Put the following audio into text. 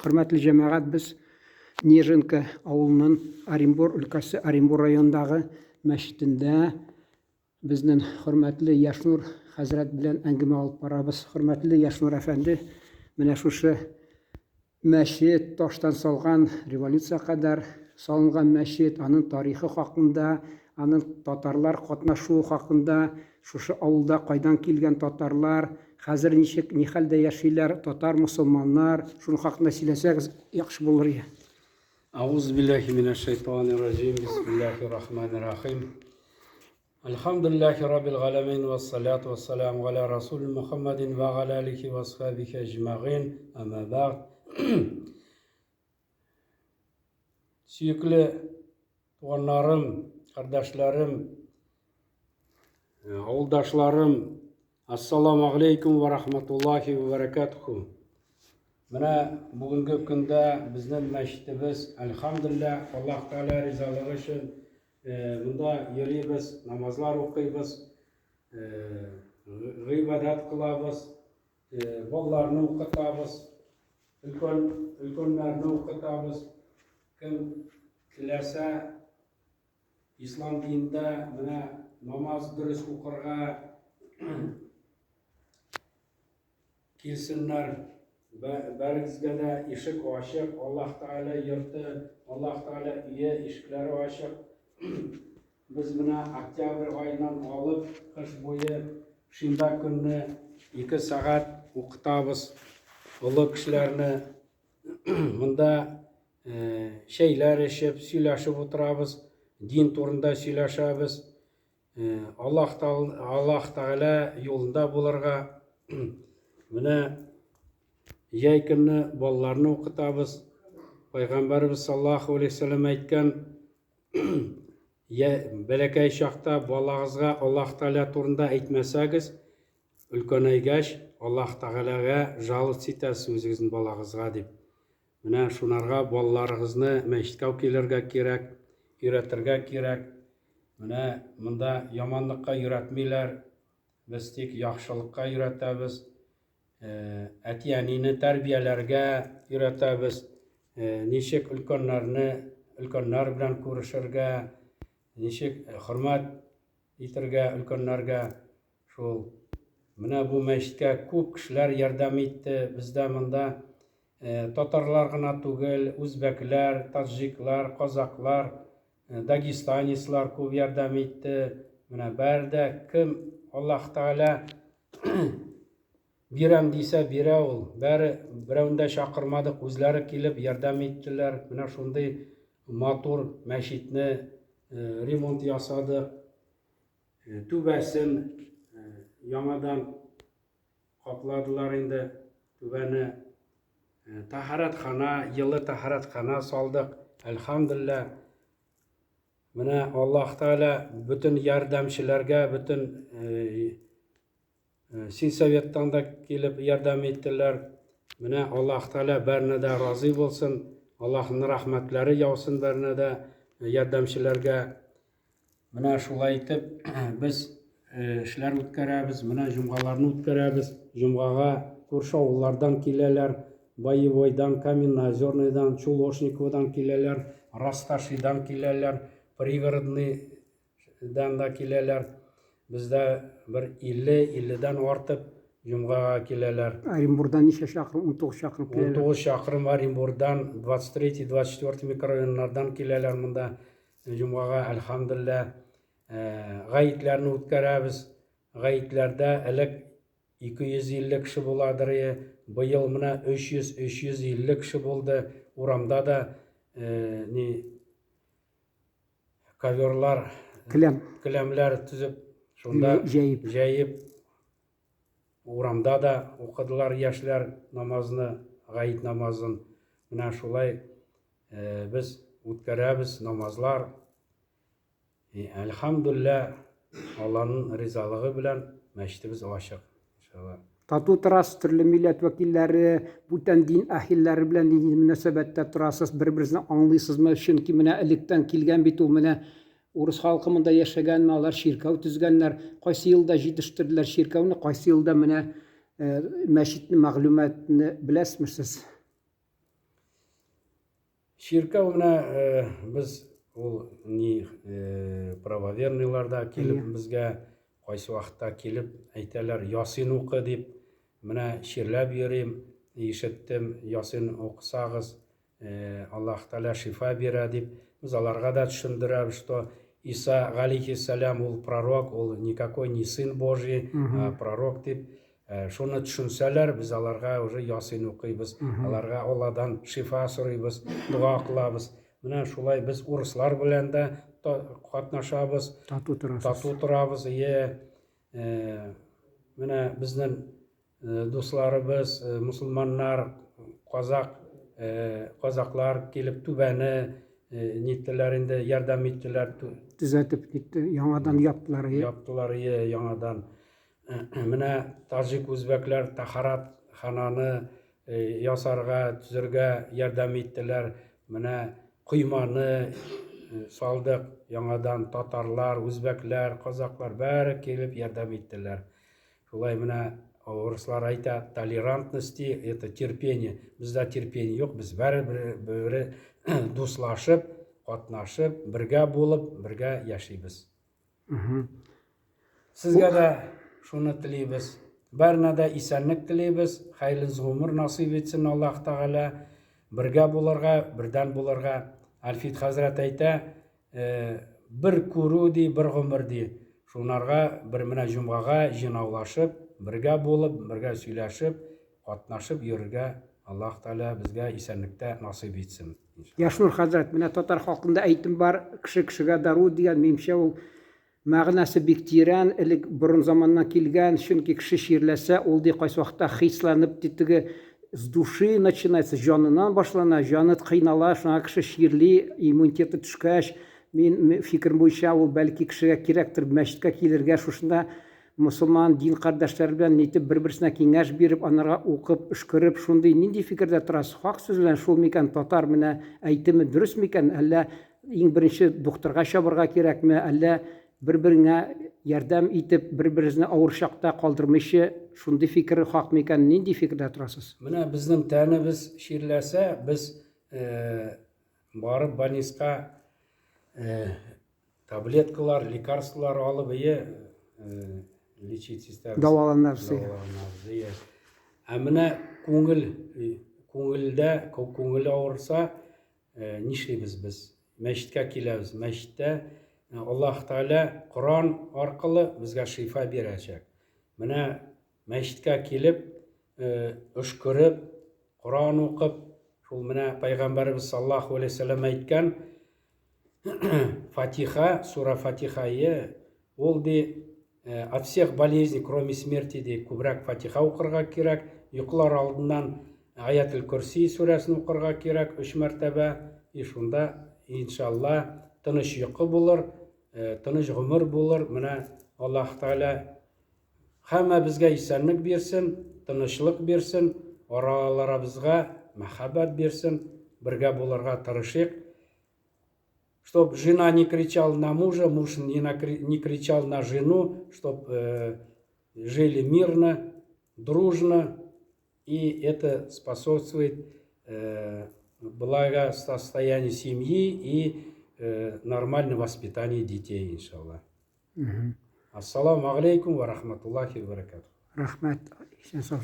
Hürmetli cemaat, biz Nежинка авылының Оренбур өлкәсе Оренбур районындагы мәчетендә безнең хөрмәтле Яшнур хәзрәт белән әңгәмә алып барабыз. Хөрмәтле Яшнур әфәнде, менә шушы мәчет таштан салган, революция кадәр салынган мәчет, аның тарихы хакында, аның татарлар катнашуы хакында, шушы авылда кайдан килгән татарлар, хәзер ничек, ни хәлдә яшиләр, татар, мусулманнар, шуның хакында сөйләсәгез яхшы булыр иде. أعوذ بالله من الشيطان الرجيم بسم الله الرحمن الرحيم الحمد لله رب العالمين والصلاة والسلام على رسول محمد وعلى آله وصحبه أجمعين أما بعد Süyüklü tuğanlarım, kardeşlerim, avuldaşlarım, Assalamu alaikum ve rahmetullahi ve berekatuhu. Mine bugünkü günde bizden meşitimiz elhamdülillah Allah Teala rizalığı için bunda yürüyüz, namazlar okuyuz, gıybedet kılabız, bollarını okutabız, ülkünlerini okutabız. Kim kilerse İslam dininde mine namaz dürüst okurga kilsinler. Berizge de ışık açık, Allah Teala yurtu, Allah Teala üye işikleri açık. Biz buna oktyabr ayından alıp, kış boyu şimba günü 2 saat okutabız. Ulu kişilerini bunda şeyler işip, söyleşip oturabız, din turunda söyleşabız. Allah Teala yolunda bulurga buna Yaykinni bollarını okutabız. Peygamberimiz sallallahu aleyhi ve sellem aytgan belekay şaqta bolagızga Allah Teala turunda aytmasangiz, ulkanaygach Allah Teala'ga jalı sitasiz o'zingizning bolagızga deb. Mana shunarga bolalaringizni masjidga kelirga kerak, öğretirga kerak. Mana bunda yomonlikqa öğretmeyler, biz tek yaxshilikqa öğretamiz. Atiyanini tarbiyalarga öğretamiz. Nishik ulkanlar bilan ko'rishirga, nishik hurmat etirga ulkanlarga. Shul mana bu masjidga ko'p kishilar yordam etdi. Bizda bunda tatarlar gina tugil, o'zbeklar, tojiklar, qozoqlar, dagistanislar ko'p yordam etdi. Mana barda kim Alloh Taala Biram deyse bira ol. Bari birovunda chaqirmadik, o'zlari kelib yordam etdilar. Mana shunday motor masjidni remont yasadik. Tubasin yamadan qopladılar endi. Tubani taharatxona, yili taharatxona soldik. Elhamdülillah. Mana Alloh Taala bütün yordamchilarga, bütün Siysavetdan da kelib yordam etdilar. Mana Alloh Taala barnida rozi bo'lsin. Allohning rahmatlari yog'sin barnida yordamchilarga. Mana shulay aytib biz ishlar o'tkazamiz, mana jumg'alarni o'tkazamiz. Jumg'aga ko'rshi ovullardan keladilar, Boyevoydan, Kamennozornoydan, Chuloshnikodan keladilar, Rastashidan keladilar, Prigorодныйdan da keladilar. Bizda bir 50'dan ortib jumg'aga keladilar. Оренбурдан ничә шақырым? 19 шақырым келәләр. 19 шақырым Оренбурдан 23-24 микрорайоннардан келәләр монда jumg'aga elhamdülillah. G'ayitlarni o'tkazamiz. G'ayitlarda ilk 250 kishi bo'ladir. Bıyıl mana 350 kishi bo'ldi. Uramda da kaverlar, kilemler tuzib Şunda jayib uramda da okudular yaşlar namazını, gayet namazın. Mana şulay biz o'tkazamiz namazlar. Elhamdülillah Allah'ın rizalığı bilan masjidimiz ochiq inşallah. Тату турасыз, төрле милләт вәкилләре, бүтән дин әһелләре белән мөнәсәбәттә турасыз, бер-берсен аңлыйсызмы? Чөнки менә электән килгән бит ул менә урыс халкы монда яшәгәнме, алар ширкәү төзгәннәр, кайсы елда җитештерделәр ширкәүне, кайсы елда менә мәчетне мәгълүматны беләсезме сез? Ширка мына біз ол не правоверныйларда келіп бізге қайсы уақытта келіп айталар ясин оқы деп мына шерләп берем ишеттім ясин оқысағыз Аллах Тағала шифа бере деп біз аларға да түсіндіреміз что Иса алейхиссалям ол пророк ол никакой не сын Божий а пророк деп шуны түсінсәләр біз аларға уже ясин оқимыз аларға Алладан шифа сұраймыз дұға қылабыз мына шулай біз орыслар белән дә катнашабыз тату торабыз менә безнең дусларыбыз мусулманнар казаклар килеп түбәне ниттеләр инде ярдәм иттеләр Düzeltip gitti. Yanadan yaptılar. Yaptılar yanadan. Менә таҗик үзбәкләр тахарат хананы ясарга түзәргә ярдәм иттеләр. Менә койманы салдык яңадан татарлар, үзбәкләр, казаклар бәре килеп ярдәм иттеләр. Шулай менә орыслар әйтә, толерантности это терпение. Бездә терпение юк, без бәре дуслашып, катнашып, бергә булып, бергә яшибез. Сезгә дә шуны телибез. Барына да исәнлек телибез. Хәйле гомер насыйп итсен Аллаһ Тәгалә. Бергә булырга, бердән булырга. Альфит хәзрәт әйтә, бер күрү ди, бер гомер ди. Шунарга бер менә җомгага җыйнаулашып, бергә булып, бергә сөйләшеп, катнашып йөрергә Аллаһ Тәгалә безгә исәнлектә насыйп итсен. Яшнур хәзрәт, менә татар халкында әйтем бар, кеше-кешегә дару дигән минемчә ул мәгънәсе бик тирән, элек борын заманнан килгән, чөнки кеше чирләсә, ул ди кайсы вакытта хисләнеп титеге с души начинается, җанынан башлана, җаны кыйнала, шуңа кеше чирли, иммунитеты төшкәч, мин фикер буенча ул бәлки кешегә кирәктер мәчеткә килергә, шушында мусулман дин кардәшләр белән нитеп бер-берсенә киңәш биреп, анарга укып, эшкереп, шундый нинди фикердә торасыз? Хак сүз белән шул микән татар менә әйтеме дөрес микән, әллә иң беренче докторга чабырга кирәкме, әллә бер-береңә ярдәм итеп, бер-берегезне авыр чакта калдырмыйчы, шундый фикер хак микән, нинди фикердә торасыз? Менә безнең тәнебез чирләсә, без барып больницка таблеткалар, лекарстволар алып лечить Дәваланабыз. Менә күңел авырса, нишлибез без? Мәчеткә киләбез. Мәчеттә Аллаһ Тәгалә Коран аркылы безгә шифа бирәчәк. Менә мәчеткә килеп, эшкереп, Коран укып, шул менә Пайгамбарыбыз саллаллаху алейхи ва саллям әйткән Фатиха, сура Фатиха, ул ди от всех болезней, кроме смерти, ди күбрәк Фатиха укырга кирәк, йоклар алдыннан Аятул Курси сүрәсен укырга кирәк 3 мәртәбә, шунда иншаллах тыныч йокы булыр, тыныч гомер булыр. Менә Аллаһ Тәгалә һәммә безгә исәнлек бирсен, тынычлык бирсен, араларыбызга мәхәббәт бирсен, бергә булырга тырышыйк. Чтоб жена не кричала на мужа, муж не кричал на жену, чтоб жили мирно, дружно, и это способствует благосостоянию семьи и нормальному воспитанию детей, иншаллах. Ассаламу алейкум ва рахматуллахи ва баракатуху. Рахмәт, исән сау